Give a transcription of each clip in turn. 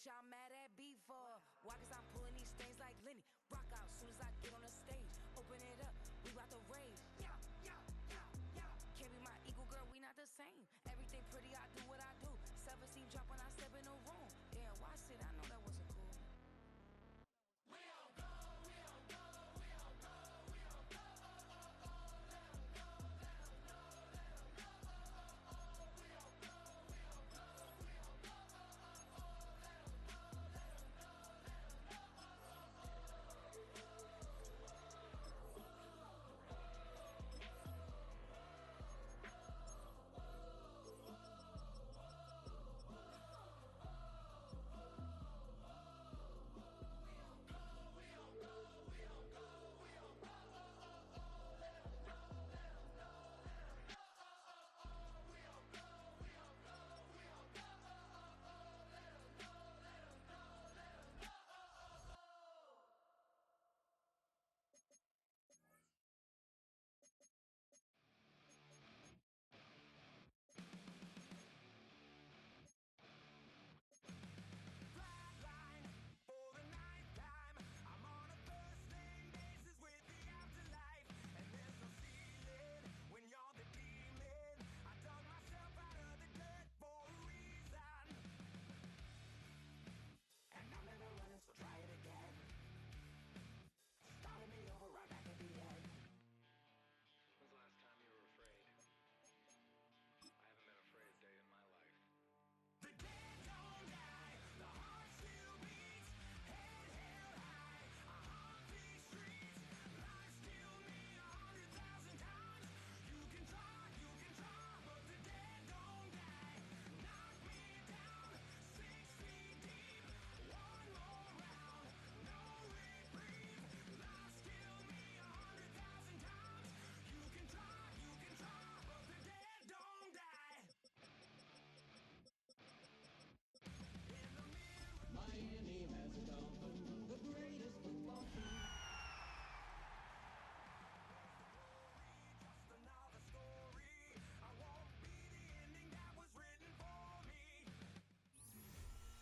What y'all mad at B for? Why? Cause I'm pulling these things like Lenny. Rock out soon as I get on the stage. Open it up, we bout to rage. Yeah. Can't be my equal, girl, we not the same. Everything pretty, I do what I do. Self-esteem drop when I step in the room. Damn, watch it, I know that wasn't cool. We don't go, we don't go, we don't go, we don't go. Let 'em know, let 'em know, let 'em know. We don't go, we don't go, we don't go. Let 'em know, let 'em know, let 'em.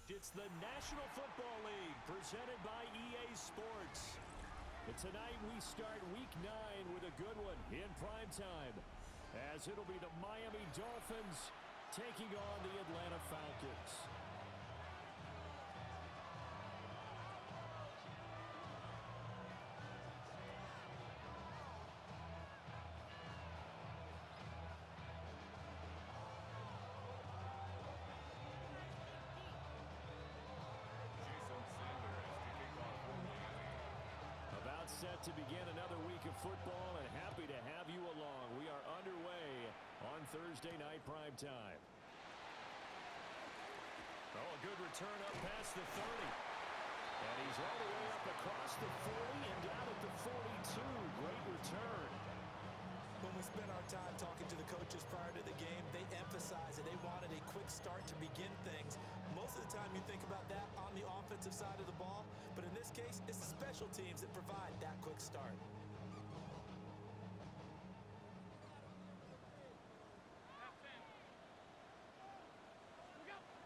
It's the National Football League presented by EA Sports. But tonight we start Week 9 with a good one in primetime, as it'll be the Miami Dolphins taking on the Atlanta Falcons. Set to begin another week of football, and happy to have you along. We are underway on Thursday night primetime. Oh, a good return up past the 30. And he's all the way up across the 40 and down at the 42. Great return. When we spent our time talking to the coaches prior to the game, they emphasized that they wanted a quick start to begin things. Most of the time you think about that on the offensive side of the ball, but in this case, it's the special teams that provide that quick start.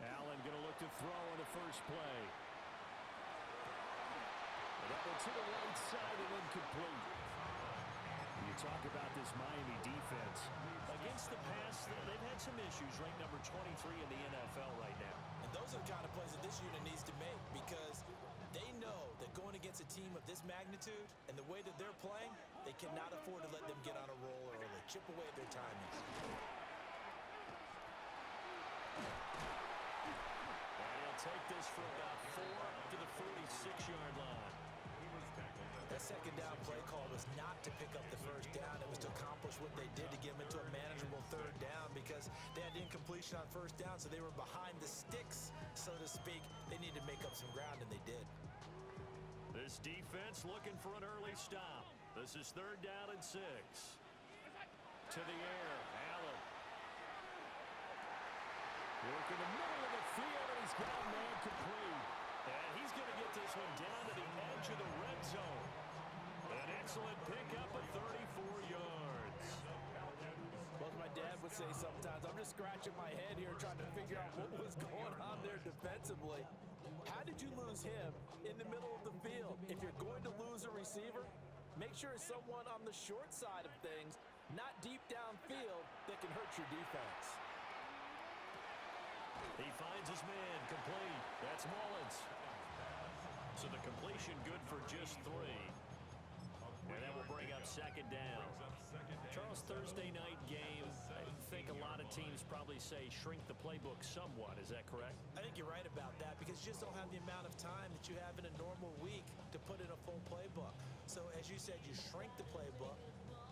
Allen going to look to throw on the first play. That one to the right side and incomplete. You talk about this Miami defense. Against the pass, they've had some issues, ranked number 23 in the NFL right now. And those are the kind of plays that this unit needs to make, because they know that going against a team of this magnitude and the way that they're playing, they cannot afford to let them get on a roll early, chip away at their timing. And he'll take this for about 4 up to the 46-yard line. That second down play call was not to pick up the first down. It was to accomplish what they did to get them into a manageable third down, because they had incompletion on first down, so they were behind the sticks, so to speak. They needed to make up some ground, and they did. This defense looking for an early stop. This is 3rd down and 6. To the air, Allen. Working the middle of the field, and he's got a man complete. And he's going to get this one down to the edge of the red zone. An excellent pickup of 34 yards. Well, as my dad would say sometimes. I'm just scratching my head here trying to figure out what was going on there defensively. How did you lose him in the middle of the field? If you're going to lose a receiver, make sure it's someone on the short side of things, not deep downfield, that can hurt your defense. He finds his man, complete. That's Mullins. So the completion good for just 3. And that will bring up second down. Charles, Thursday night game, I think a lot of teams probably say shrink the playbook somewhat. Is that correct? I think you're right about that because you just don't have the amount of time that you have in a normal week to put in a full playbook. So as you said, you shrink the playbook,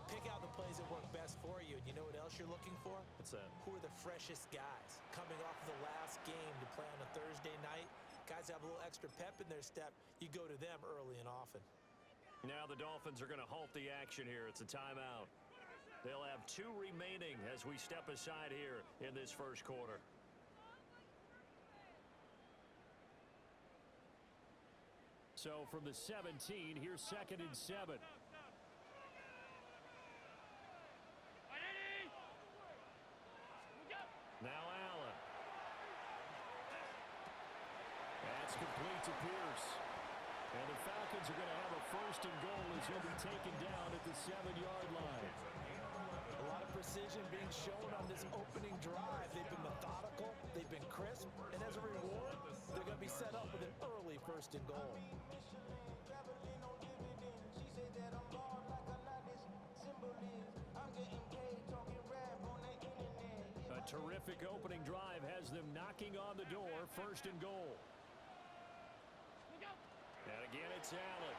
pick out the plays that work best for you. And you know what else you're looking for? What's that? Who are the freshest guys coming off the last game to play on a Thursday night? Guys have a little extra pep in their step. You go to them early and often. Now the Dolphins are going to halt the action here. It's a timeout. They'll have 2 remaining as we step aside here in this first quarter. So from the 17, here's 2nd and 7. Now Allen. That's complete to Pierce. And the Falcons are going to have a 1st and goal as he'll be taken down at the 7-yard line. A lot of precision being shown on this opening drive. They've been methodical, they've been crisp, and as a reward, they're going to be set up with an early 1st and goal. A terrific opening drive has them knocking on the door, 1st and goal. And again, it's Allen.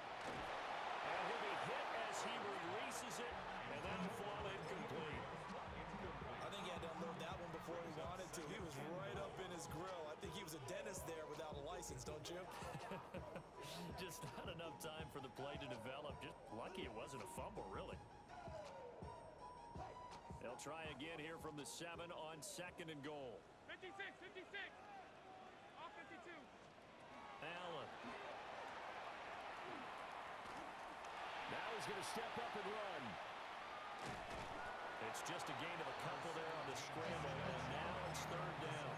And he'll be hit as he releases it, and that'll fall incomplete. I think he had to unload that one before he wanted to. He was right up in his grill. I think he was a dentist there without a license, don't you? Just not enough time for the play to develop. Just lucky it wasn't a fumble, really. They'll try again here from the 7 on 2nd and goal. 56. All 52. Allen. Now he's going to step up and run. It's just a gain of a couple there on the scramble, and now it's 3rd down.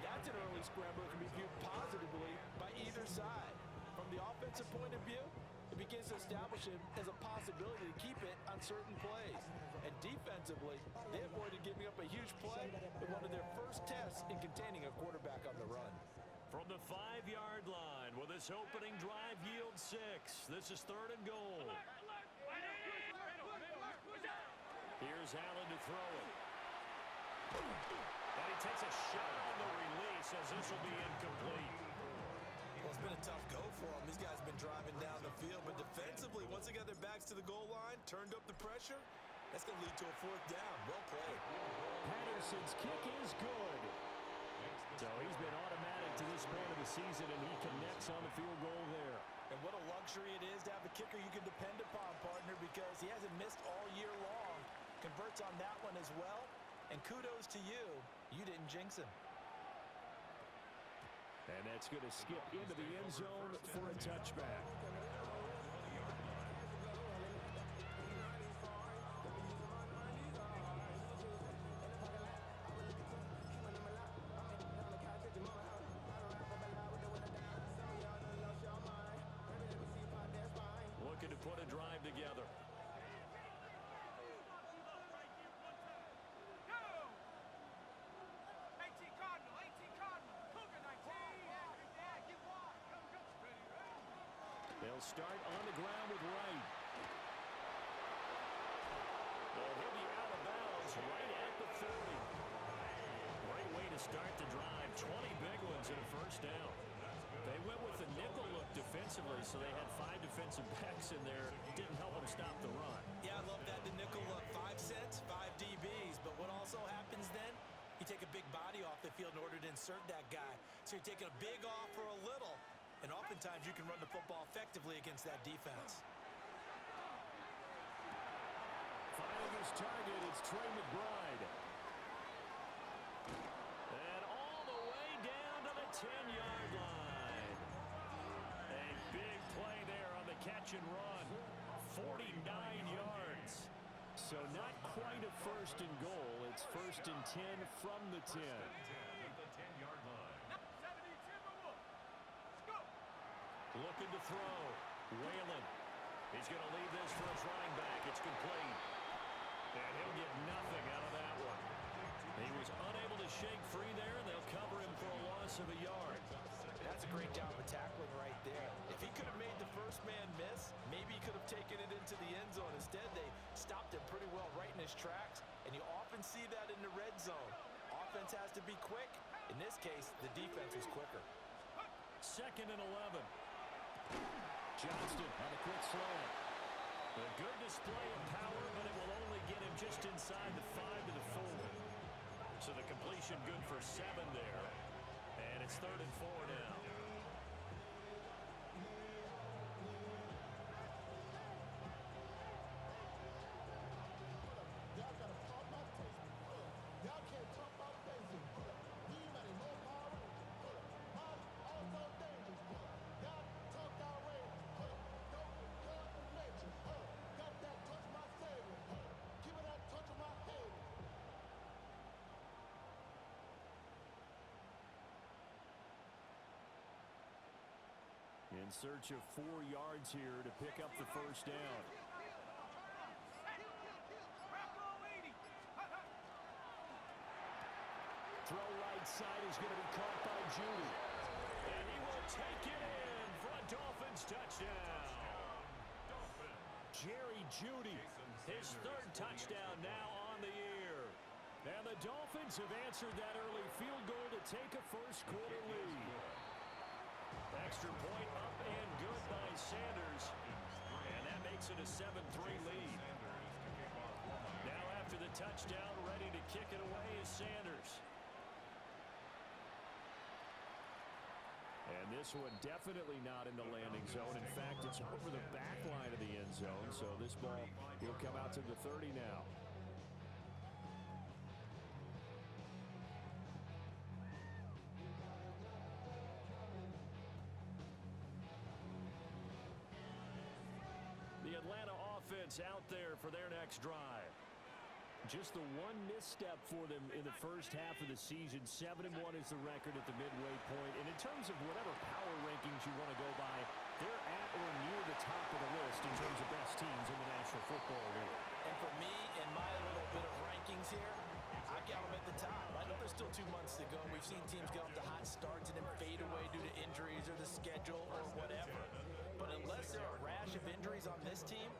That's an early scramble that can be viewed positively by either side. From the offensive point of view, it begins to establish him as a possibility to keep it on certain plays. And defensively, they avoided giving up a huge play in one of their first tests in containing a quarterback on the run. From the 5-yard line, will this opening drive yield 6? This is 3rd and goal. Here's Allen to throw it. And he takes a shot on the release as this will be incomplete. Well, it's been a tough go for them. These guys have been driving down the field, but defensively, once they got their backs to the goal line, turned up the pressure, that's going to lead to a 4th down. Well played. Patterson's kick is good. So he's been automatic to this point of the season, and he connects on the field goal there. And what a luxury it is to have a kicker you can depend upon, partner, because he hasn't missed all year long. Converts on that one as well. And kudos to you. You didn't jinx him. And that's going to skip into the end zone for a touchback. Looking to put a drive together. They'll start on the ground with Wright. Well, he'll be out of bounds right at the 30. Great way to start the drive. 20 big ones and a 1st down. They went with the nickel look defensively, so they had 5 defensive backs in there. Didn't help them stop the run. Yeah, I love that, the nickel look. 5 cents, 5 DBs. But what also happens then, you take a big body off the field in order to insert that guy. So you're taking a big off for a little. And oftentimes you can run the football effectively against that defense. Finding his target, it's Trey McBride. And all the way down to the 10-yard line. A big play there on the catch and run. 49 yards. So not quite a first and goal. It's first and 10 from the 10. Looking to throw. Whalen. He's going to leave this for his running back. It's complete. And he'll get nothing out of that one. He was unable to shake free there, and they'll cover him for a loss of a yard. That's a great job of tackling right there. If he could have made the first man miss, maybe he could have taken it into the end zone. Instead, they stopped him pretty well right in his tracks, and you often see that in the red zone. Offense has to be quick. In this case, the defense was quicker. Second and 11. Johnston on a quick slant. A good display of power, but it will only get him just inside the 5 to the 4. So the completion good for 7 there. And it's 3rd and 4 now. In search of 4 yards here to pick up the first down. Throw right side is going to be caught by Jeudy. And he will take it in for a Dolphins touchdown. Jerry Jeudy, His 3rd touchdown now on the year. and the Dolphins have answered that early field goal to take a first quarter lead. Extra point up and good by Sanders. And that makes it a 7-3 lead. Now after the touchdown, ready to kick it away is Sanders. And this one definitely not in the landing zone. In fact, it's over the back line of the end zone. So this ball will come out to the 30 now. The Atlanta offense out there for their next drive. Just the one misstep for them in the first half of the season. 7-1 is the record at the midway point. And in terms of whatever power rankings you want to go by, they're at or near the top of the list in terms of best teams in the National Football League. And for me, in my little bit of rankings here, I got them at the top. I know there's still 2 months to go. We've seen teams get off to hot starts and then fade away due to injuries or the schedule or whatever. But unless there are a rash of injuries on this team,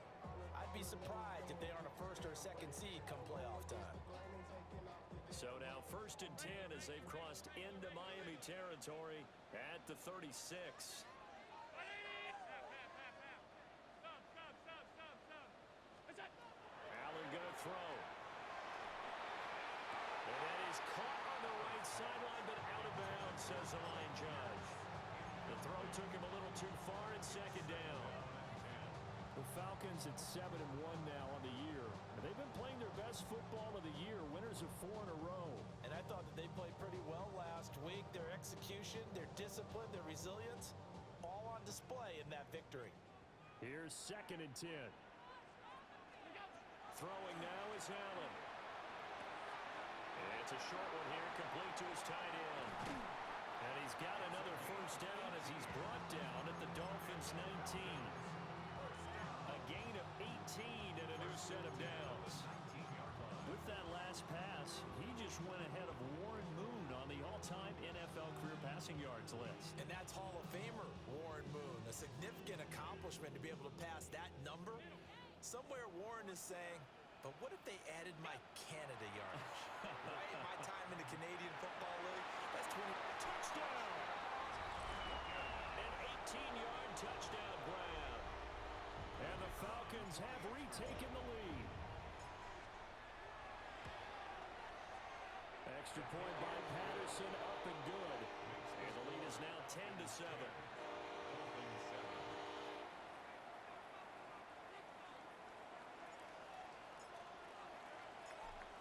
I'd be surprised if they aren't a first or a second seed come playoff time. So now 1st and 10 as they've crossed into Miami territory at the 36. Allen gonna throw. And that is caught on the right sideline, but out of bounds, says the line judge. The throw took him a little too far. It's 2nd down. The Falcons at 7-1 now on the year. They've been playing their best football of the year, winners of 4 in a row. And I thought that they played pretty well last week. Their execution, their discipline, their resilience, all on display in that victory. Here's 2nd and 10. Throwing now is Allen. And it's a short one here, complete to his tight end. And he's got another first down as he's brought down at the Dolphins' 19. A gain of 18 and a new set of downs. With that last pass, he just went ahead of Warren Moon on the all-time NFL career passing yards list. And that's Hall of Famer Warren Moon. A significant accomplishment to be able to pass that number. Somewhere Warren is saying, but what if they added my Canada yardage? Right? My time in the Canadian Football League, that's 20. Touchdown! An 18-yard touchdown grab. And the Falcons have retaken the lead. Extra point by Patterson, up and good. And the lead is now 10-7.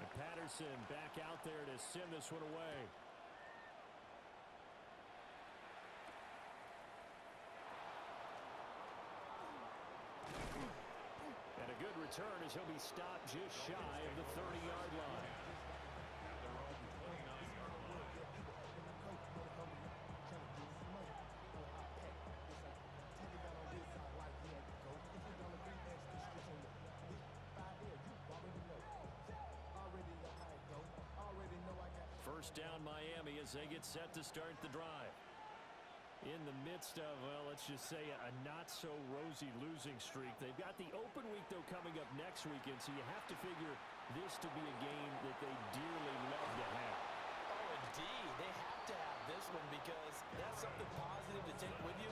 And Patterson back out there to send this one away. And a good return as he'll be stopped just shy of the 30-yard line. First down Miami as they get set to start the drive. In the midst of, well, let's just say a not-so-rosy losing streak. They've got the open week, though, coming up next weekend, so you have to figure this to be a game that they dearly love to have. Oh, indeed. They have to have this one because that's something positive to take with you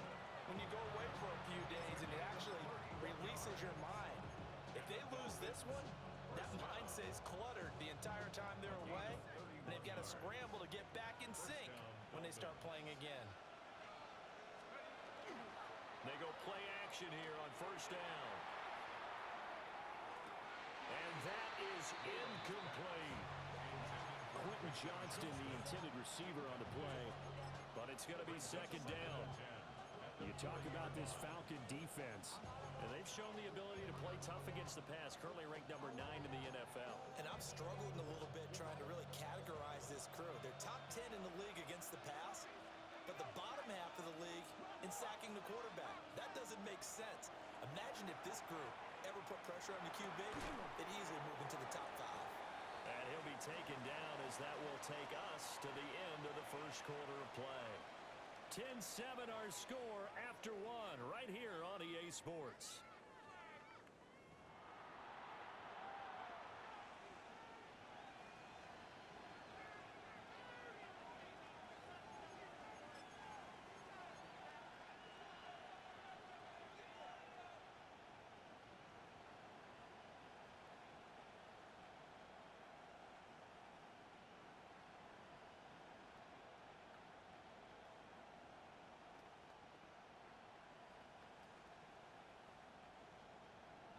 when you go away for a few days, and it actually releases your mind. If they lose this one, that mind stays cluttered the entire time they're away, and they've got to scramble to get back in sync when they start playing again. They go play action here on first down. And that is incomplete. Quentin Johnston, the intended receiver on the play, but it's going to be second down. You talk about this Falcon defense, and they've shown the ability to play tough against the pass, currently ranked number 9 in the NFL. And I'm struggling a little bit trying to really categorize this crew. They're top 10 in the league against the pass, but the bottom half of the league in sacking the quarterback. That doesn't make sense. Imagine if this group ever put pressure on the QB, they'd easily move into the top 5. And he'll be taken down as that will take us to the end of the first quarter of play. 10-7 our score after one right here on EA Sports.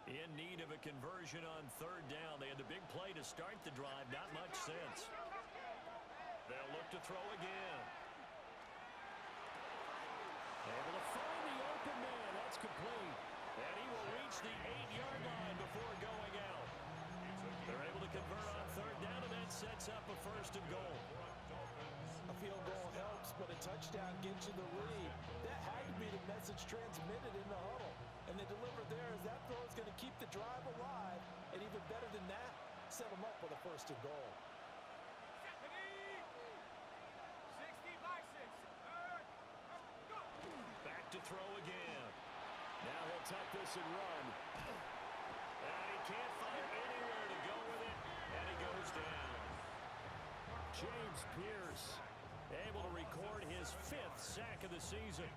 In need of a conversion on third down. They had the big play to start the drive. Not much sense. They'll look to throw again. Able to find the open man. That's complete. And he will reach the 8-yard line before going out. They're able to convert on third down, and that sets up a first and goal. A field goal helps, but a touchdown gets you the lead. That had to be the message transmitted in the huddle. And they delivered there as that throw is going to keep the drive alive. And even better than that, set them up with a first and goal. 60-6. Go. Back to throw again. Now he'll tuck this and run. And he can't find anywhere to go with it. And he goes down. James Pierce able to record his 5th sack of the season.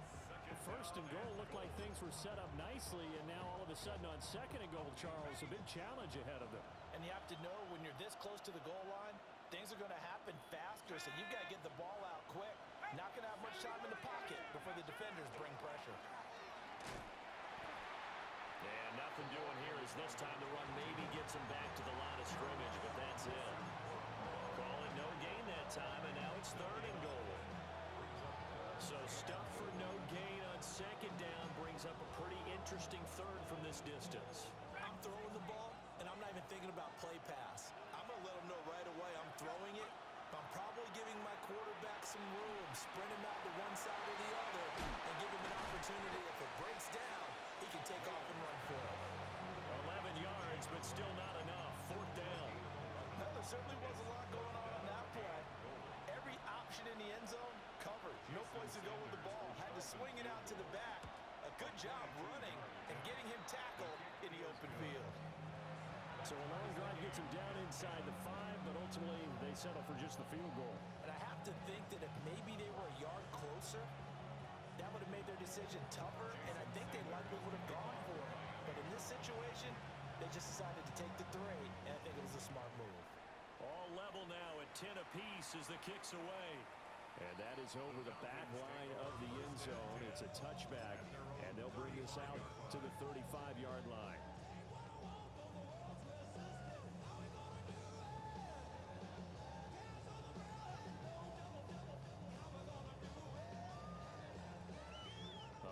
First and goal looked like things were set up nicely, and now all of a sudden on second and goal, Charles, a big challenge ahead of them. And you have to know when you're this close to the goal line, things are going to happen faster, so you've got to get the ball out quick. Not going to have much time in the pocket before the defenders bring pressure. And nothing doing here as this time the run maybe gets him back to the line of scrimmage, but that's it. Call it no gain that time, and now it's third and goal. So stuff for no gain on second down brings up a pretty interesting third from this distance. I'm throwing the ball, and I'm not even thinking about play pass. I'm going to let them know right away I'm throwing it. But I'm probably giving my quarterback some room, spread him out to one side or the other, and give him an opportunity. If it breaks down, he can take off and run for it. 11 yards, but still not enough. Fourth down. No, there certainly was a lot going on that play. Every option in the end zone covered. No place to go with the ball. Had to swing it out to the back. A good job running and getting him tackled in the open field. So a long drive gets him down inside the 5, but ultimately they settle for just the field goal. And I have to think that if maybe they were a yard closer, that would have made their decision tougher, and I think they likely would have gone for it. But in this situation, they just decided to take the 3, and I think it was a smart move. All level now at 10 apiece as the kick's away. And that is over the back line of the end zone. It's a touchback, and they'll bring this out to the 35-yard line.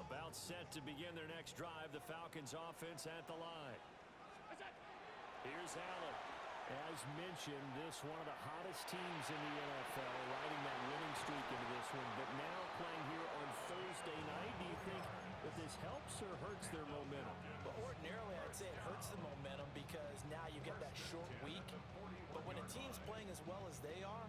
About set to begin their next drive, the Falcons offense at the line. Here's Allen. As mentioned, this one of the hottest teams in the NFL, riding that winning streak into this one. But now playing here on Thursday night, do you think that this helps or hurts their momentum? Well, ordinarily, I'd say it hurts the momentum because now you get that short week. But when a team's playing as well as they are,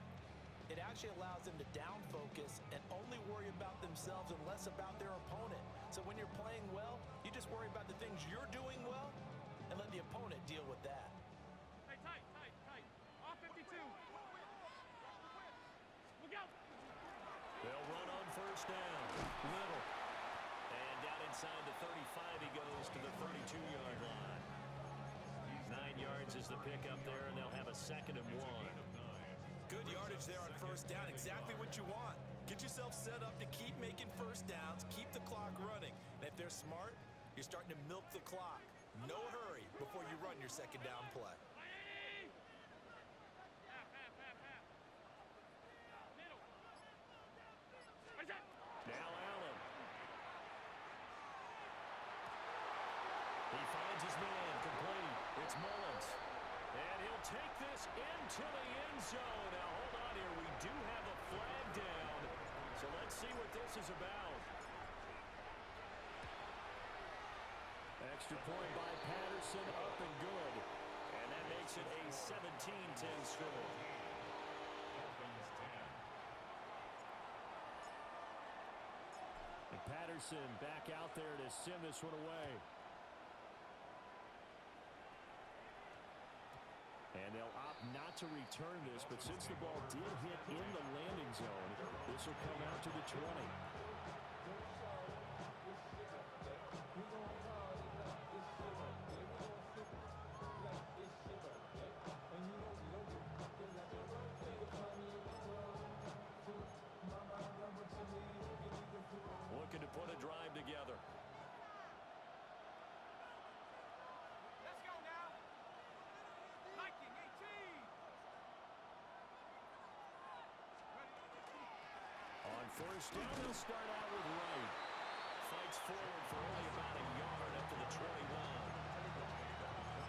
it actually allows them to down focus and only worry about themselves and less about their opponent. So when you're playing well, you just worry about the things you're doing well and let the opponent deal with that. Hey, tight. Off 52. Look out. They'll run on first down. Little. And down inside the 35, he goes to the 32-yard line. 9 yards is the pickup there, and they'll have a 2nd and 1. Good yardage there on first down. Exactly what you want. Get yourself set up to keep making first downs, keep the clock running. And if they're smart, you're starting to milk the clock. No hurry before you run your 2nd down play. Middle. Now Allen. He finds his man, complete. It's Mullins. And he'll take this into the end zone. Now, hold on here. We do have a flag down. So let's see what this is about. Extra point by Patterson, up and good. And that makes it a 17-10 score. And Patterson back out there to send this one away. And they'll opt not to return this, but since the ball did hit in the landing zone, this will come out to the 20. Looking to put a drive together. Let's go now. Liking 18. On first down, they'll start out with Wright. Fights forward for only about a yard up to the 21.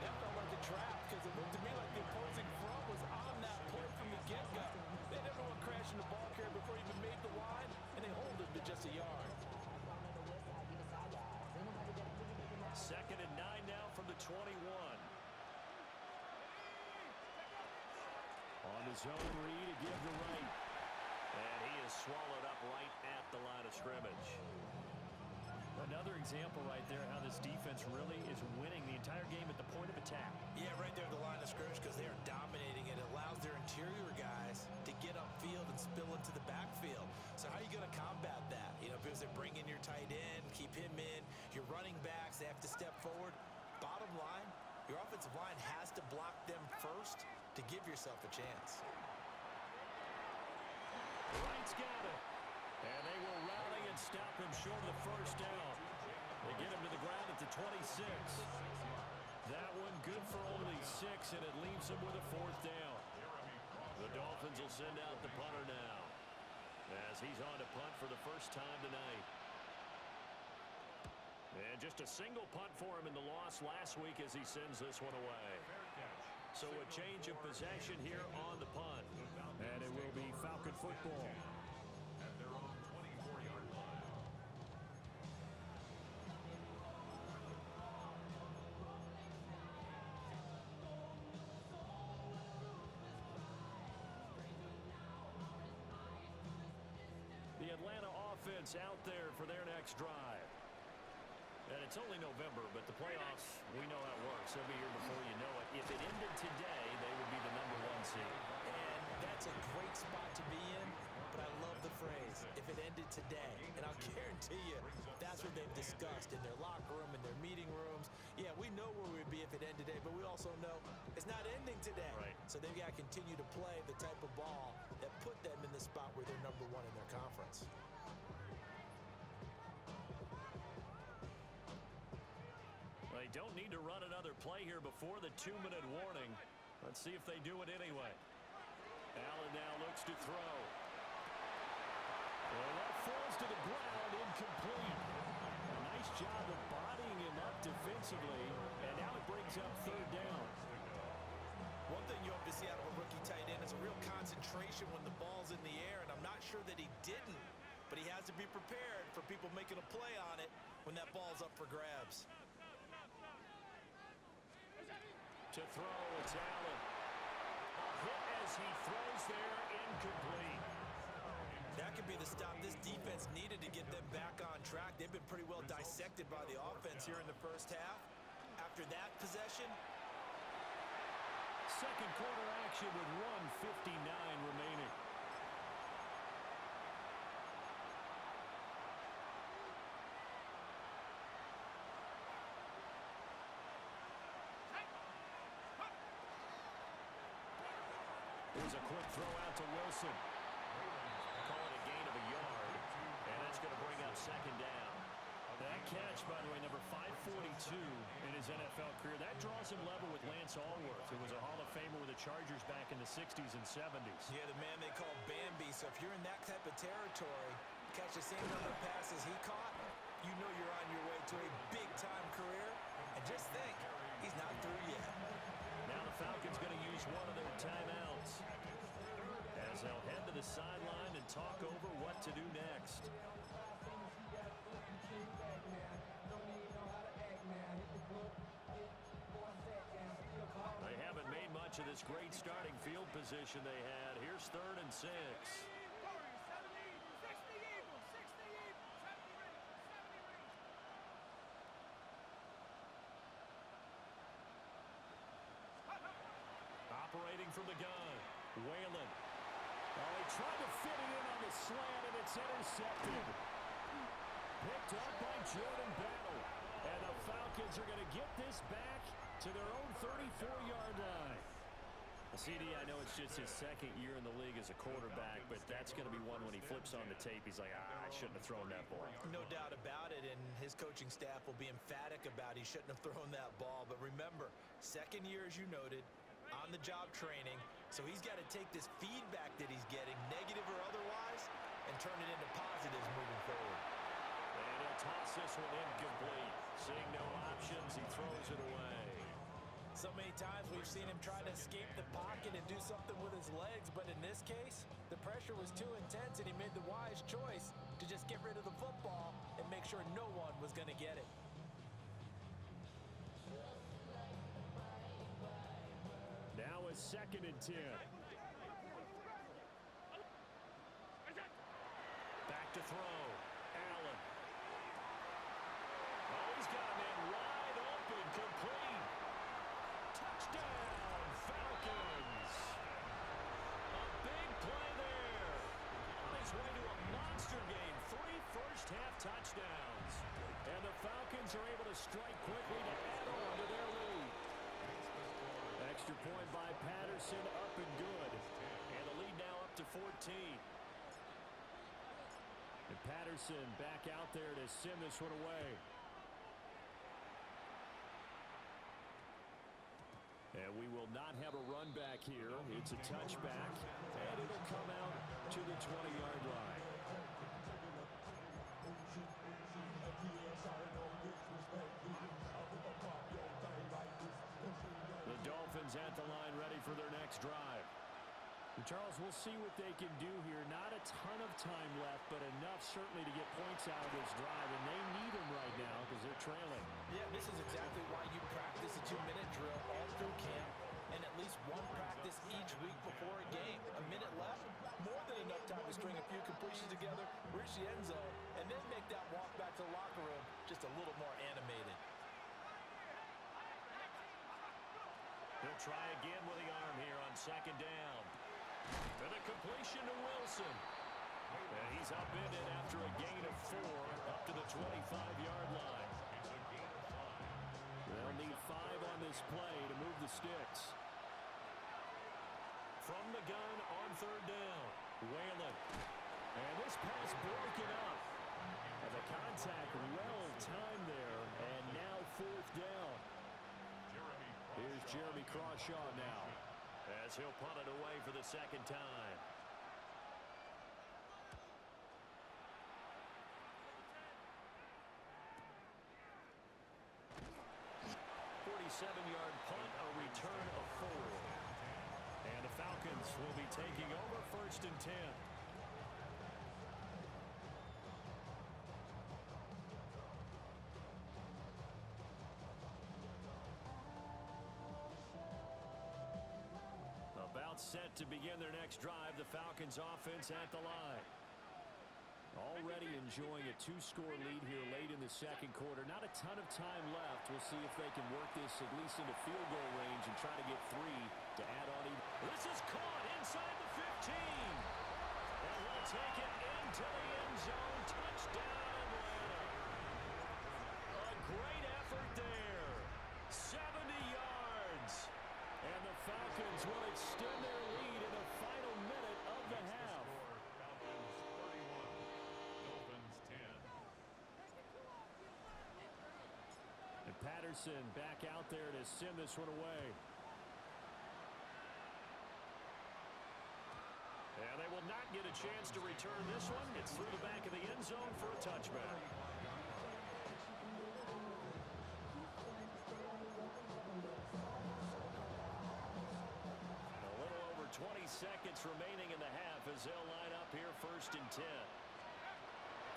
That felt like a trap because it looked to me like the opposing front was on that play from the get-go. They didn't want to crash in the ball carrier before he even made the line, and they hold him to just a yard. 2nd and 9 now from the 21. On his own read to give to Wright. And he is swallowed up right at the line of scrimmage. Another example right there how this defense really is winning the entire game at the point of attack. Yeah, right there at the line of scrimmage because they are dominating it. It allows their interior guys to get upfield and spill into the backfield. So how are you going to combat that? You know, because they bring in your tight end, keep him in. Your running backs, they have to step forward. Bottom line, your offensive line has to block them first to give yourself a chance. Wright's got it. And they will rally and stop him short of the first down. They get him to the ground at the 26. That one good for only 6, and it leaves him with a 4th down. The Dolphins will send out the punter now, as he's on to punt for the first time tonight. And just a single punt for him in the loss last week as he sends this one away. So a change of possession here on the punt. And it will be Falcon football. The Atlanta offense out there for their next drive. And it's only November, but the playoffs, we know how it works. They'll be here before you know it. If it ended today, they would be the #1 seed. And that's a great spot to be in, but I love the phrase, if it ended today. And I'll guarantee you, that's what they've discussed in their locker room, in their meeting rooms. Yeah, we know where we'd be if it ended today, but we also know it's not ending today. Right. So they've got to continue to play the type of ball that put them in the spot where they're #1 in their conference. They don't need to run another play here before the 2-minute warning. Let's see if they do it anyway. Allen now looks to throw. Well, that falls to the ground, incomplete. A nice job of bodying him up defensively, and now it brings up 3rd down. One thing you hope to see out of a rookie tight end is a real concentration when the ball's in the air, and I'm not sure that he didn't, but he has to be prepared for people making a play on it when that ball's up for grabs. To throw, it's Allen. A hit as he throws there, incomplete. That could be the stop this defense needed to get them back on track. They've been pretty well dissected by the offense here in the first half. After that possession, Second quarter action with 1:59 remaining. Here's a quick throw out to Wilson. Call it a gain of a yard, and that's going to bring up second down. That catch, by the way, number 542 in his NFL career. That draws him level with Lance Allworth, who was a Hall of Famer with the Chargers back in the 60s and 70s. yeah, the man they call Bambi. So if you're in that type of territory, catch the same number of passes he caught, you know you're on your way to a big-time career. And just think, he's not through yet. Now the Falcons going to use one of their timeouts as they'll head to the sideline and talk over what to do next. They haven't made much of this great starting field position they had. Here's 3rd and 6. 70, 60 Eagles, 60 Eagles, 70 Rangers, 70 Rangers. Operating from the gun, Whalen. Oh, he tried to fit it in on the slant, and it's intercepted. Picked up by Jordan Battle. And the Falcons are going to get this back to their own 34-yard line. CD, I know it's just his second year in the league as a quarterback, but that's going to be one when he flips on the tape. He's like, I shouldn't have thrown that ball. No doubt about it, and his coaching staff will be emphatic about he shouldn't have thrown that ball. But remember, second year, as you noted, on-the-job training, so he's got to take this feedback that he's getting, negative or otherwise, and turn it into positives moving forward. And he'll toss this one incomplete. Seeing no options, he throws it away. So many times we've seen him try to escape the pocket and do something with his legs, but in this case, the pressure was too intense and he made the wise choice to just get rid of the football and make sure no one was going to get it. Now a 2nd and 10. Back to throw. Allen. Oh, he's got a man wide open, complete. Touchdown, Falcons. A big play there. On his way to a monster game. 3 first-half touchdowns. And the Falcons are able to strike quickly to add on to their lead. Extra point by Patterson, up and good. And the lead now up to 14. And Patterson back out there to send this one away. And we will not have a run back here. It's a touchback, and it'll come out to the 20-yard line. The Dolphins at the line ready for their next drive. And Charles, we'll see what they can do here. Not a ton of time left, but enough certainly to get points out of this drive, and they need them right now because they're trailing. Yeah, this is exactly why you practice a 2-minute drill all through camp and at least one practice each week before a game. A minute left, more than enough time to string a few completions together, reach the end zone, and then make that walk back to the locker room just a little more animated. They'll try again with the arm here on 2nd down. And a completion to Wilson. And he's upended after a gain of 4 up to the 25-yard line. They'll need 5 on this play to move the sticks. From the gun on 3rd down, Whalen. And this pass broken up. And the contact well timed there. And now 4th down. Here's Jeremy Crawshaw now, as he'll punt it away for the 2nd time. 47-yard punt, a return of 4. Falcons will be taking over 1st and 10. About set to begin their next drive, the Falcons offense at the line. Already enjoying a 2-score lead here late in the second quarter. Not a ton of time left. We'll see if they can work this at least into field goal range and try to get 3 to add on even. This is caught inside the 15. And we'll take it into the end zone. Touchdown, Atlanta. A great effort there. 70 yards. And the Falcons will extend their lead in the final minute of the half. And Patterson back out there to send this one away. And they will not get a chance to return this one. It's through the back of the end zone for a touchback. A little over 20 seconds remaining in the half as they'll line up here 1st and 10.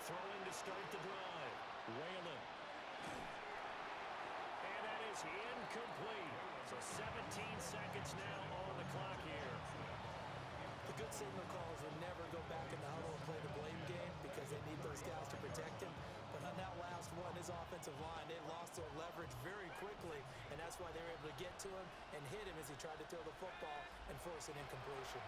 Throwing to start the drive. Whalen. And that is incomplete. So 17 seconds now on the clock here. The good signal calls will never go back in the huddle and play the blame game because they need those guys to protect him. But on that last one, his offensive line, they lost their leverage very quickly, and that's why they were able to get to him and hit him as he tried to throw the football and force an incompletion.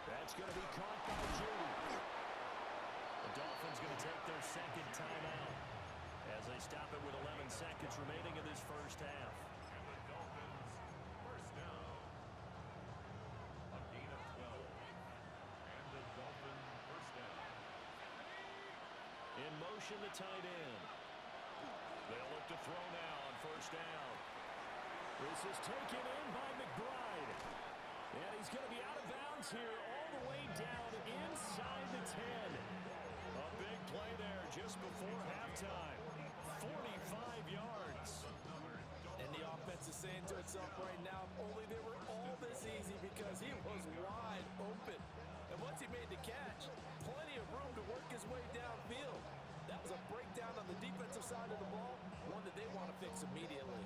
That's going to be caught by Judy. The Dolphins going to take their second timeout as they stop it with 11 seconds remaining in this first half. In motion, the tight end. They'll look to throw now on 1st down. This is taken in by McBride. And he's going to be out of bounds here all the way down inside the 10. A big play there just before halftime. 45 yards. And the offense is saying to itself right now, only they were all this easy because he was wide open. And once he made the catch, plenty of room to work his way downfield. That was a breakdown on the defensive side of the ball, one that they want to fix immediately.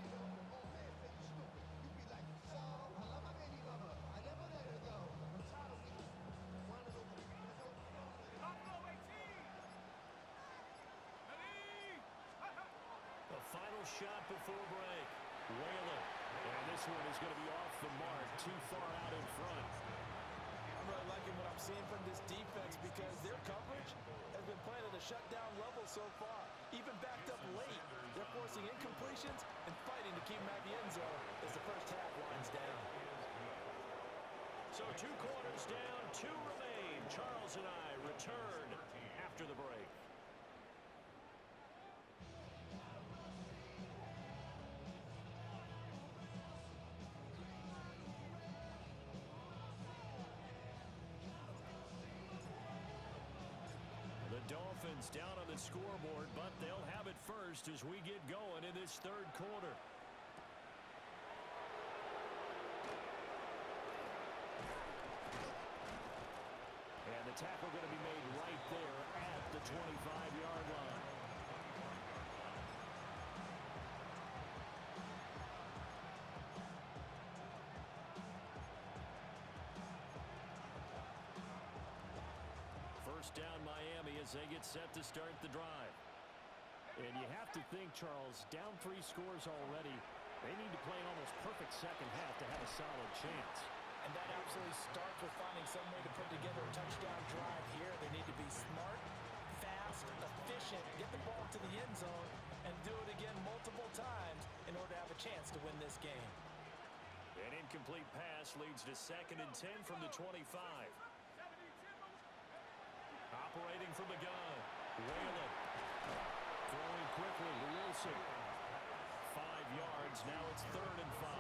The final shot before break. Whalen. And this one is going to be off the mark, too far out in front. I'm really liking what I'm seeing from this defense because their coverage has been playing at a shutdown level so far. Even backed up late, they're forcing incompletions and fighting to keep them at the end zone as the first half winds down. So 2 quarters down, 2 remain. Charles and I return after the break. Dolphins down on the scoreboard, but they'll have it first as we get going in this 3rd quarter. And the tackle going to be made right there at the 25-yard line. Down Miami as they get set to start the drive. And you have to think, Charles, down 3 scores already. They need to play an almost perfect second half to have a solid chance. And that absolutely starts with finding some way to put together a touchdown drive here. They need to be smart, fast, efficient, get the ball to the end zone, and do it again multiple times in order to have a chance to win this game. An incomplete pass leads to 2nd and 10 from the 25. Operating from the gun, Whalen. Throwing quickly to Wilson. 5 yards, now it's 3rd and 5.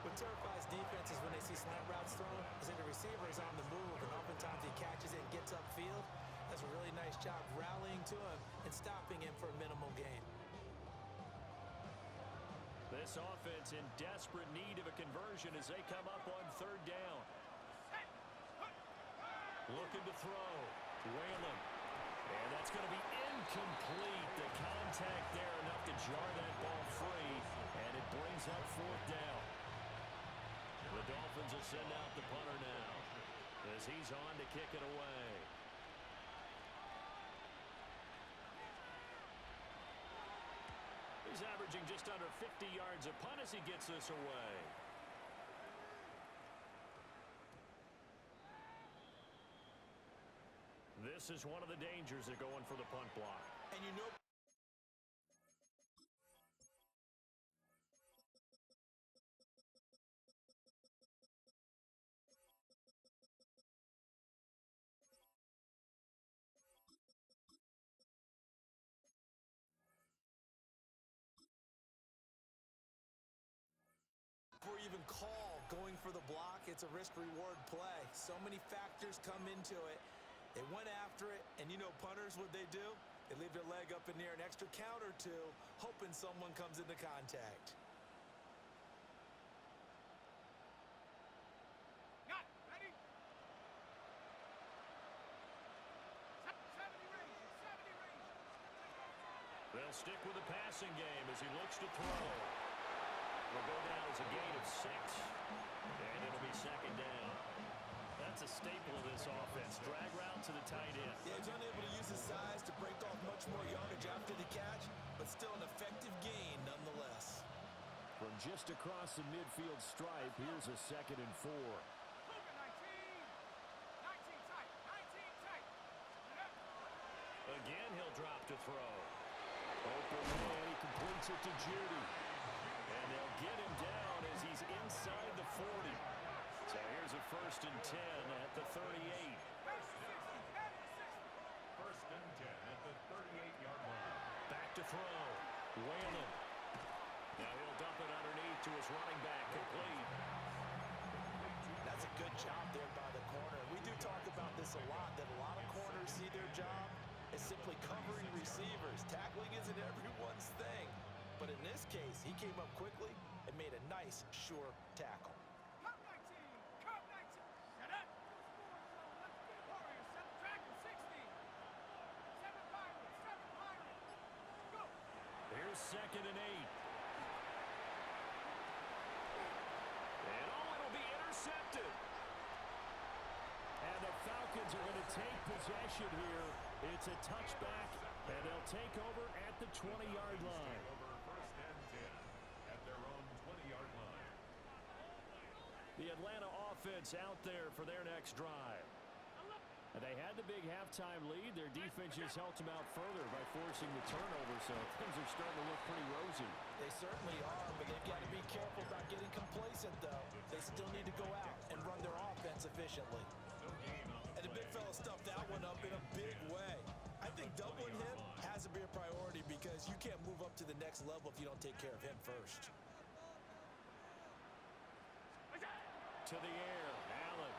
What terrifies defenses when they see slant routes thrown is that the receiver is on the move, and oftentimes he catches it and gets upfield. Does a really nice job rallying to him and stopping him for a minimal gain. This offense in desperate need of a conversion as they come up on third down. Looking to throw. Whalen. And that's going to be incomplete. The contact there enough to jar that ball free. And it brings up fourth down. The Dolphins will send out the punter now as he's on to kick it away. He's averaging just under 50 yards a punt as he gets this away. This is one of the dangers of going for the punt block. And you know, before you even call going for the block, it's a risk-reward play. So many factors come into it. They went after it, and you know punters, what they do? They leave their leg up in the air an extra count or two, hoping someone comes into contact. Got it. Ready? 70 range. 70 range. They'll stick with the passing game as he looks to throw. Will go down as a gain of 6, and it'll be second down. That's a staple of this offense. Drag route to the tight end. Yeah, he's unable to use his size to break off much more yardage after the catch, but still an effective gain nonetheless. From just across the midfield stripe, here's a 2nd and 4. Cougar 19. 19 tight. 19 tight. Again, he'll drop to throw. Open man, he completes it to Judy. And they'll get him down as he's inside the 40. So here's a 1st and 10 at the 38. First and 10 at the 38-yard line. Back to throw. Whalen. Now he'll dump it underneath to his running back. Complete. That's a good job there by the corner. We do talk about this a lot, that a lot of corners see their job as simply covering receivers. Tackling isn't everyone's thing. But in this case, he came up quickly and made a nice, sure tackle. Cup 19. Cup 19. Set up. Let's get Warriors. Set the track at 60. 7 Pirates. 7 Pirates. Go. Here's 2nd and 8. And it'll be intercepted. And the Falcons are going to take possession here. It's a touchback, and they'll take over at the 20-yard line. First and 10 at their own 20-yard line. The Atlanta offense out there for their next drive. And they had the big halftime lead. Their defense just helped them out further by forcing the turnover, so things are starting to look pretty rosy. They certainly are, but they've got to be careful about getting complacent, though. They still need to go out and run their offense efficiently. And the big fella stuffed that one up in a big way. I think doubling him has to be a priority because you can't move up to the next level if you don't take care of him first. To the air, Allen.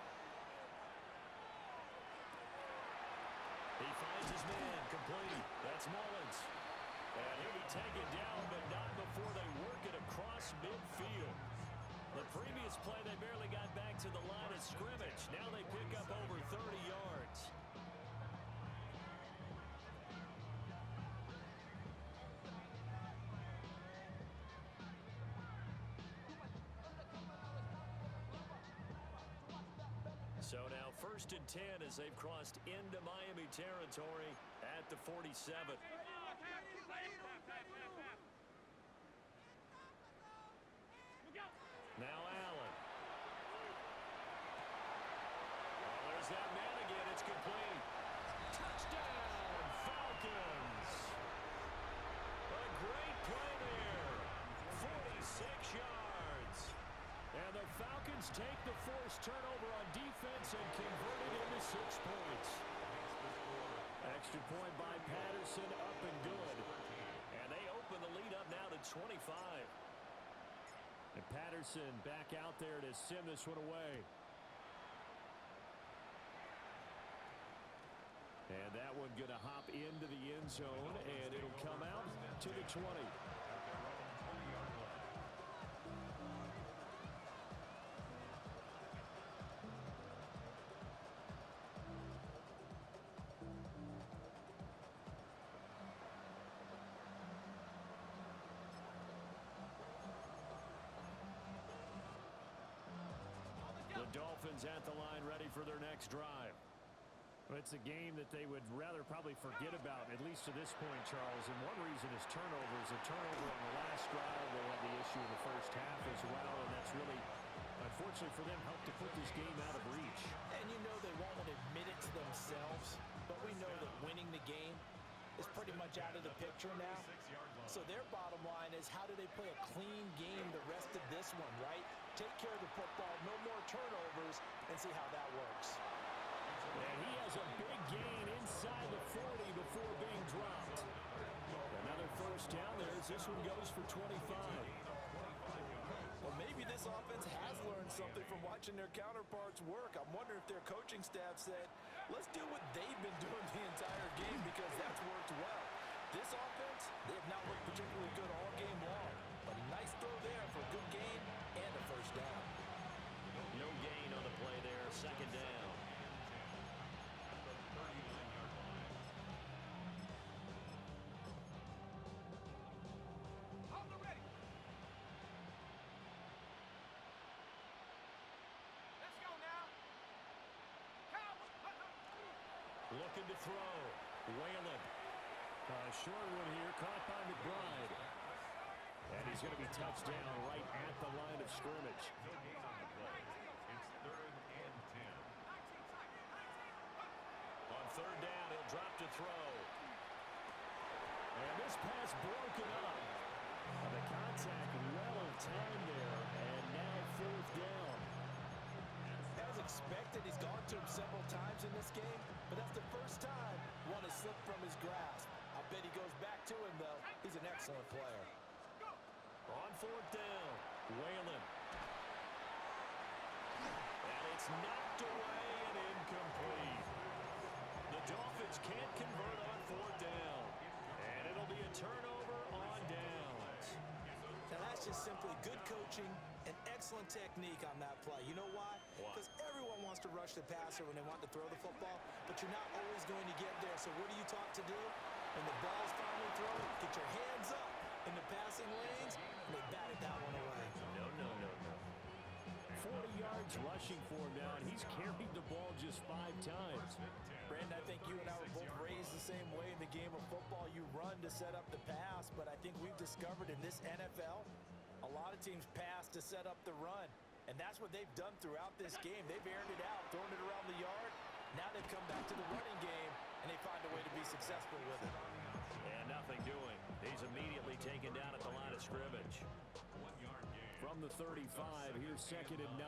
He finds his man, complete. That's Mullins. And he'll be taken down, but not before they work it across midfield. The previous play, they barely got back to the line of scrimmage. Now they pick up over 30 yards. So now 1st and 10 as they've crossed into Miami territory at the 47. Now Allen. Oh, there's that man again. It's complete. Touchdown, Falcons. A great play there. 46 yards. And the Falcons take the forced turnover on defense and convert it into 6 points. Extra point by Patterson, up and good. And they open the lead up now to 25. And Patterson back out there to send this one away. And that one going to hop into the end zone, and it'll come out to the 20. is at the line ready for their next drive. Well, it's a game that they would rather probably forget about, at least to this point, Charles. And one reason is turnovers. A turnover on the last drive. They had the issue in the first half as well, and that's really, unfortunately for them, helped to put this game out of reach. And you know they won't admit it to themselves, but we know that winning the game is pretty much out of the picture now. So their bottom line is, how do they play a clean game the rest of this one, right? Take care of the football, no more turnovers, and see how that works. And he has a big gain inside the 40 before being dropped. Another first down there as this one goes for 25. Well, maybe this offense has learned something from watching their counterparts work. I'm wondering if their coaching staff said, let's do what they've been doing the entire game because that's worked well. This offense, they have not looked particularly good all game long. But a nice throw there for a good gain and a first down. No gain on the play there. Second down. Looking to throw. Whalen. Short one here, caught by McBride. And he's going to be touched down right at the line of scrimmage. It's 3rd and 10. On third down, he'll drop to throw. And this pass broken up. The contact well timed there, and now 4th down. As expected, he's gone to him several times in this game, but that's the first time one has slipped from his grasp. I bet he goes back to him, though. He's an excellent player. On 4th down, Whalen. And it's knocked away and incomplete. The Dolphins can't convert on 4th down. And it'll be a turnover on downs. Now, that's just simply good coaching and excellent technique on that play. You know why? Because everyone wants to rush the passer when they want to throw the football, but you're not always going to get there. So what are you taught to do? When the ball's finally thrown, get your hands up in the passing lanes, and they batted that one away. No. 40 yards rushing for him now, and he's carried the ball just 5 times. Brandon, I think you and I were both raised the same way in the game of football. You run to set up the pass, but I think we've discovered in this NFL, a lot of teams pass to set up the run. And that's what they've done throughout this game. They've aired it out, thrown it around the yard. Now they've come back to the running game, and they find a way to be successful with it. And nothing doing. He's immediately taken down at the line of scrimmage. 1 yard gain. From the 35, here's 2nd and 9.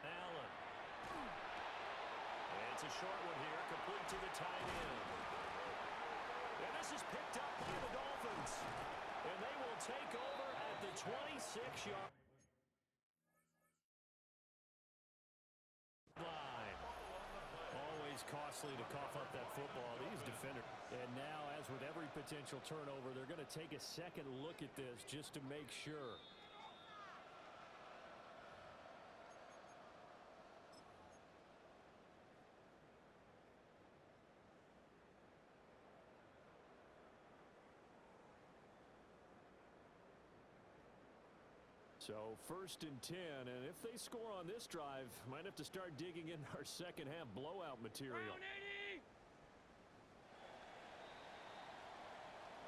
Allen. And it's a short one here, complete to the tight end. And this is picked up by the Dolphins. And they will take over at the 26-yard line. Always costly to cough up that football. These defenders. And now, as with every potential turnover, they're going to take a second look at this just to make sure. So 1st and 10, and if they score on this drive, might have to start digging in our second half blowout material.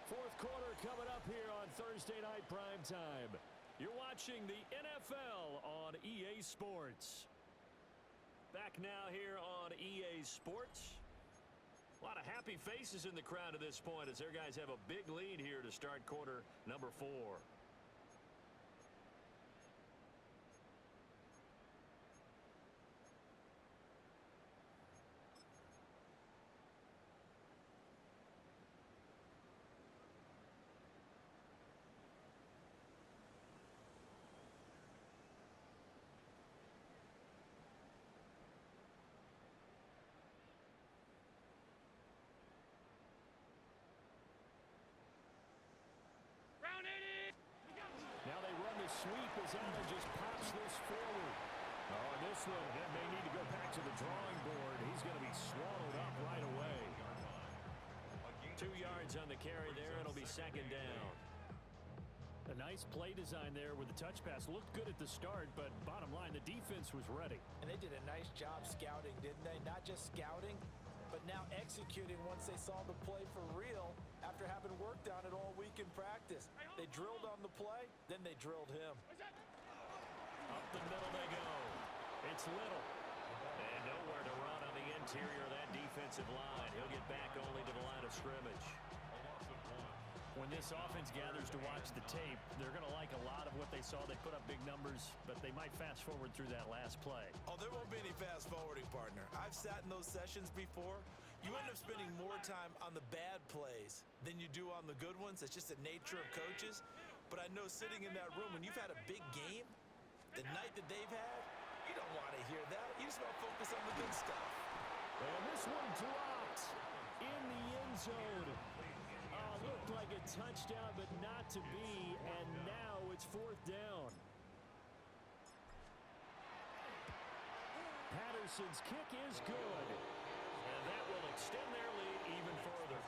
4th quarter coming up here on Thursday Night Primetime. You're watching the NFL on EA Sports. Back now here on EA Sports. A lot of happy faces in the crowd at this point as their guys have a big lead here to start quarter number 4. Now they run the sweep as Allen just pops this forward. Oh, on this one, that may need to go back to the drawing board. He's going to be swallowed up right away. 2 yards on the carry there. It'll be 2nd down. A nice play design there with the touch pass. Looked good at the start, but bottom line, the defense was ready. And they did a nice job scouting, didn't they? Not just scouting, but now executing once they saw the play for real after having worked on it all week in practice. They drilled on the play, then they drilled him. Up the middle they go. It's Little. And nowhere to run on the interior of that defensive line. He'll get back only to the line of scrimmage. When this offense gathers to watch the tape, they're going to like a lot of what they saw. They put up big numbers, but they might fast forward through that last play. Oh, there won't be any fast forwarding, partner. I've sat in those sessions before. You end up spending more time on the bad plays than you do on the good ones. It's just the nature of coaches. But I know sitting in that room, when you've had a big game, the night that they've had, you don't want to hear that. You just want to focus on the good stuff. And this one dropped in the end zone. Looked like a touchdown, but not to be, and now it's 4th down. Patterson's kick is good. And that will extend their lead even further.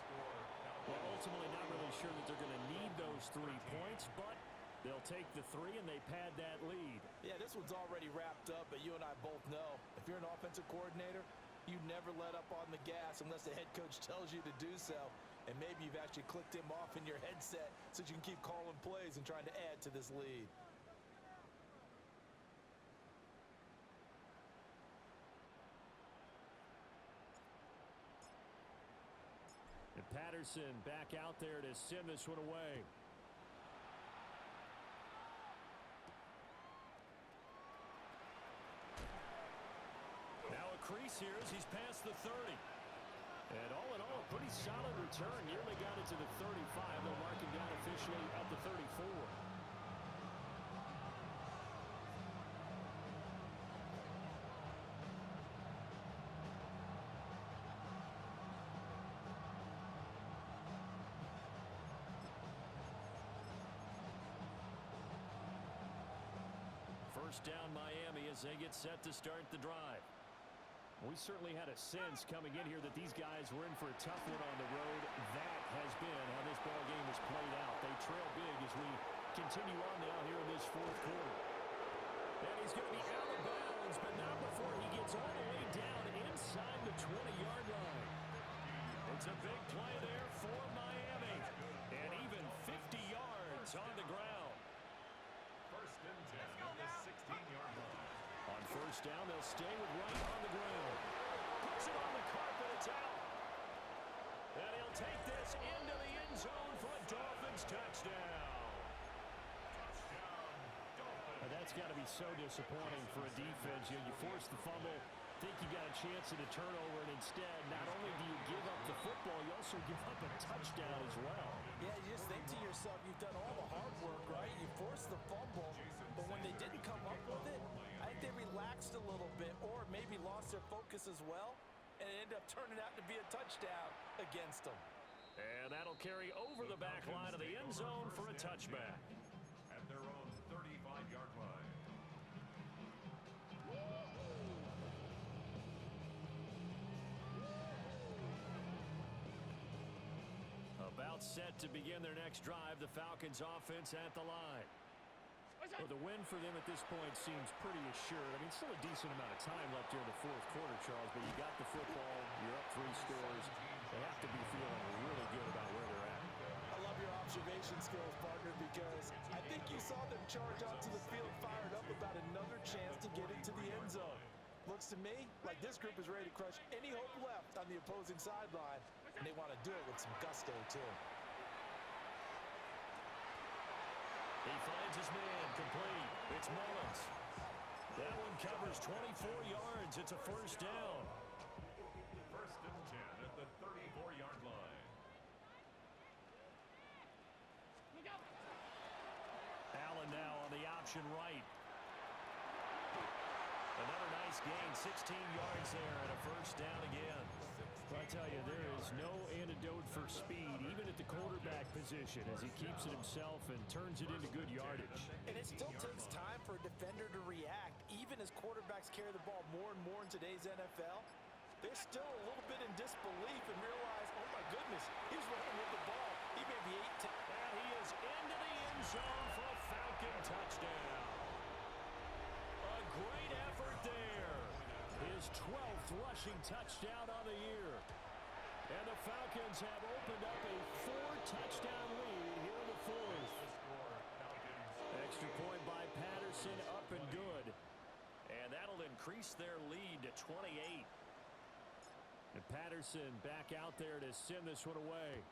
Well, ultimately not really sure that they're going to need those 3 points, but they'll take the 3 and they pad that lead. Yeah, this one's already wrapped up, but you and I both know if you're an offensive coordinator, you never let up on the gas unless the head coach tells you to do so. And maybe you've actually clicked him off in your headset so you can keep calling plays and trying to add to this lead. And Patterson back out there to send this one away. Now a crease here as he's past the 30. And all in all, a pretty solid return. Nearly got it to the 35. They'll mark him down officially at the 34. First down Miami as they get set to start the drive. We certainly had a sense coming in here that these guys were in for a tough one on the road. That has been how this ball game has played out. They trail big as we continue on now here in this 4th quarter. And he's going to be out of bounds, but not before he gets all the way down inside the 20-yard line. It's a big play there for Miami. And even 50 yards on the ground. First and 10 at the 16-yard line. On first down, they'll stay with Wright on the ground. Puts it on the carpet, it's out. And he'll take this into the end zone for a Dolphins touchdown. That's got to be so disappointing for a defense. You force the fumble, think you got a chance at a turnover, and instead, not only do you give up the football, you also give up a touchdown as well. Yeah, you just think to yourself, you've done all the hard work, right? You forced the fumble, but when they didn't come up with it, I think they relaxed a little bit or maybe lost their focus as well, and it ended up turning out to be a touchdown against them. And that'll carry over the back line of the end zone for a touchback. At their own 35-yard line. About set to begin their next drive, the Falcons offense at the line. Well, the win for them at this point seems pretty assured. I mean, still a decent amount of time left here in the 4th quarter, Charles, but you got the football, you're up 3 scores. They have to be feeling really good about where they're at. I love your observation skills, partner, because I think you saw them charge onto the field fired up about another chance to get into the end zone. Looks to me like this group is ready to crush any hope left on the opposing sideline, and they want to do it with some gusto, too. He finds his man, complete. It's Mullins. That one covers 24 yards. It's a first down. First and 10 at the 34-yard line. Allen now on the option right. Another nice gain, 16 yards there, and a first down again. Well, I tell you, there is no antidote for speed, even at the quarterback position, as he keeps it himself and turns it into good yardage. And it still takes time for a defender to react. Even as quarterbacks carry the ball more and more in today's NFL, they're still a little bit in disbelief and realize, oh my goodness, he's running with the ball. He may be 8-10. And he is goes into the end zone for a Falcon touchdown. A great effort there. His 12th rushing touchdown on the year. And the Falcons have opened up a 4-touchdown lead here in the fourth. Extra point by Patterson, up and good. And that'll increase their lead to 28. And Patterson back out there to send this one away.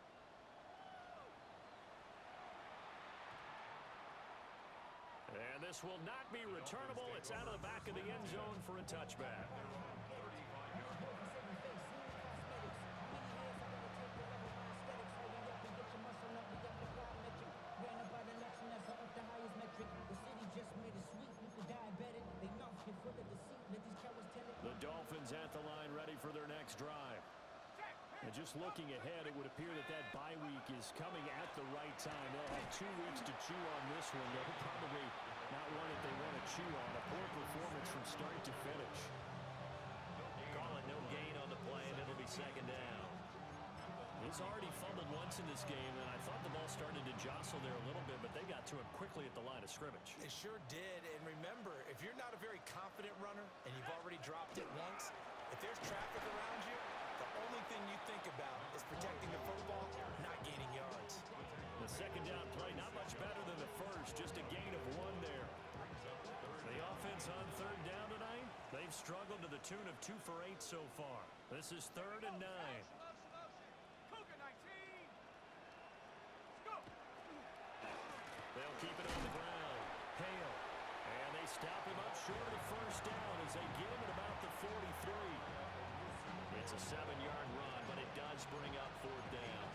And this will not be returnable. It's out of the back of the end zone for a touchback. The Dolphins at the line, ready for their next drive. And just looking ahead, it would appear that that bye week is coming at the right time. They'll have 2 weeks to chew on this one. They'll probably not one that they want to chew on. A poor performance from start to finish. Call it no gain on the play, and it'll be second down. He's already fumbled once in this game, and I thought the ball started to jostle there a little bit, but they got to him quickly at the line of scrimmage. It sure did. And remember, if you're not a very confident runner and you've already dropped it once, if there's traffic around you, the only thing you think about is protecting the football, not gaining yards. The second down play, not much better than the first, just a gain of 1 there. The offense on third down tonight, they've struggled to the tune of 2 for 8 so far. This is 3rd and 9. Cougar 19. Let's go. They'll keep it on the ground. Hale. And they stop him up short of the first down as they get him at about the 43. It's a 7-yard run, but it does bring up 4th down.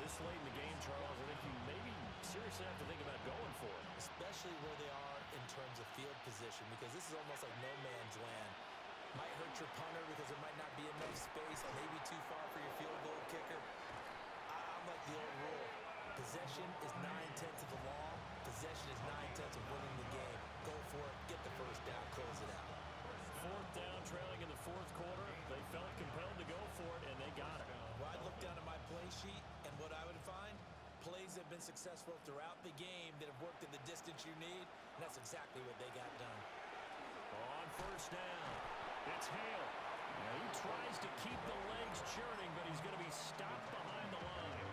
This late in the game, Charles, I think you maybe seriously have to think about going for it. Especially where they are in terms of field position, because this is almost like no man's land. Might hurt your punter because there might not be enough space, maybe too far for your field goal kicker. I'm like the old rule. Possession is 9/10 of the law. Possession is 9/10 of winning the game. Go for it, get the first down, close it out. 4th down, trailing in the 4th quarter. They felt compelled to go for it, and they got it. Well, I'd look down at my play sheet, and what I would find, plays have been successful throughout the game that have worked at the distance you need, and that's exactly what they got done. On 1st down, it's Hale. Now he tries to keep the legs churning, but he's going to be stopped behind the line.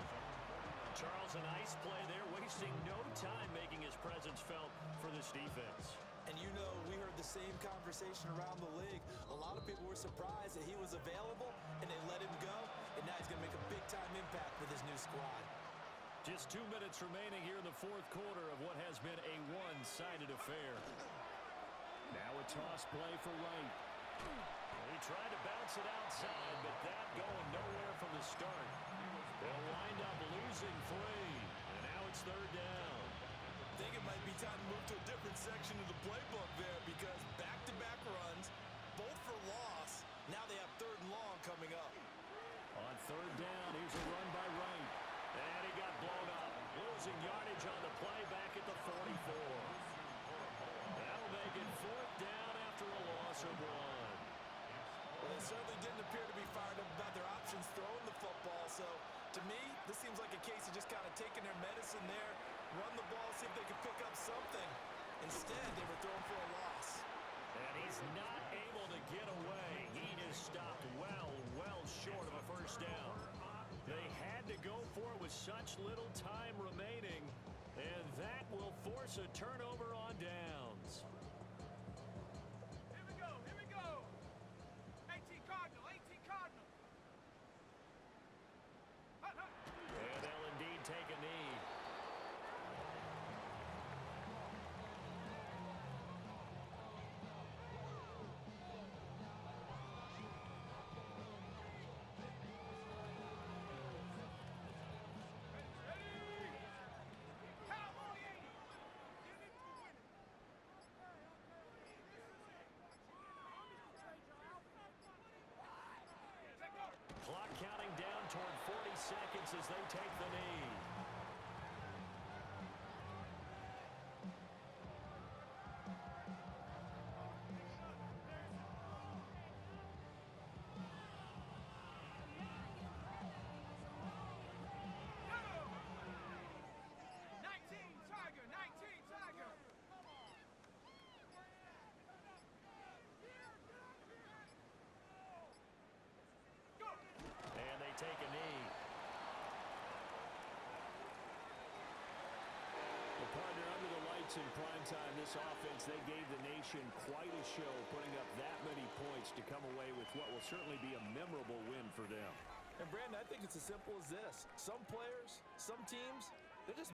Charles, a nice play there, wasting no time making his presence felt for this defense. And you know, we heard the same conversation around the league. A lot of people were surprised that he was available, and they let him go, and now he's going to make a big-time impact with his new squad. Just 2 minutes remaining here in the 4th quarter of what has been a one-sided affair. Now a toss play for Wright. He tried to bounce it outside, but that going nowhere from the start. They'll wind up losing 3, and now it's 3rd down. I think it might be time to move to a different section of the playbook there, because back-to-back runs, both for loss. Now they have 3rd and long coming up. On 3rd down, here's a run by Wright. And he got blown up, losing yardage on the play back at the 44. That'll make it 4th down after a loss of 1. Well, they certainly didn't appear to be fired up about their options throwing the football, so to me, this seems like a case of just kind of taking their medicine there, run the ball, see if they can pick up something. Instead, they were thrown for a loss. And he's not able to get away. He is stopped well short of a 1st down. They had to go for it with such little time remaining, and that will force a turnover on downs. Here we go. Here we go. 18 Cardinal. 18 Cardinal. Hut, hut. And they'll indeed take a knee. Cowboy 80. Get it to win it. Take over. Clock counting down toward 40 seconds as they take the knee. Sports in primetime, this offense, they gave the nation quite a show, putting up that many points to come away with what will certainly be a memorable win for them. And Brandon, I think it's as simple as this. Some players, some teams, they're just